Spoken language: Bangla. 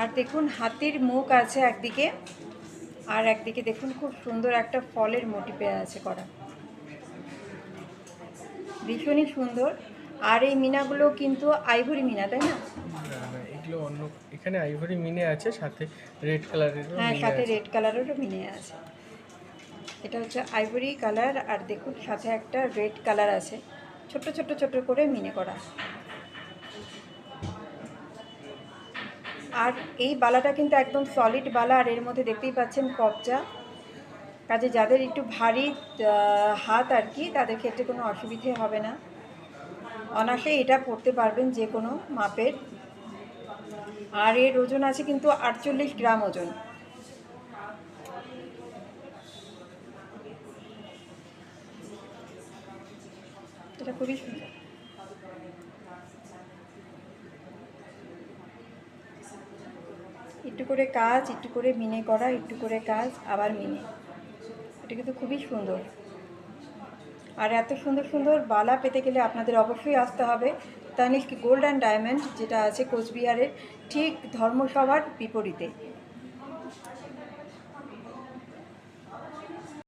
আর দেখুন হাতির মুখ আছে একদিকে, আর একদিকে দেখুন খুব সুন্দর একটা ফলের মোটিফে আছে করা, ভীষণই সুন্দর। আর এই মিনাগুলো কিন্তু আইভরি মিনা, তাই না? না না, এগুলো অন্য। এখানে আইভরি মিনে আছে, সাথে রেড কালারেরও হ্যাঁ, মিনে সাথে আছে। রেড কালারেরও মিনে আছে। এটা হচ্ছে আইভরি কালার, আর দেখুন সাথে একটা রেড কালার আছে, ছোট ছোট ছোট করে মিনে করা। আর এই বালাটা কিন্তু একদম সলিড বালা, আর এর মধ্যে দেখতেই পাচ্ছেন কবজা, কাজে যাদের একটু ভারী হাত আর কি, তাদের ক্ষেত্রে কোনো অসুবিধে হবে না, অনায়াসে এটা পরতে পারবেন যে কোনো মাপের। আর এর ওজন আছে কিন্তু 48 গ্রাম ওজন। এটা খুবই সুন্দর। একটু করে কাজ, একটু করে মিনে করা, একটু করে কাজ, আবার মিনে। এটা কিন্তু খুবই সুন্দর। আর এত সুন্দর সুন্দর বালা পেতে গেলে আপনাদের অবশ্যই আসতে হবে তানিস্ক গোল্ড অ্যান্ড ডায়মন্ড, যেটা আছে কোচবিহারের ঠিক ধর্মসভার বিপরীতে।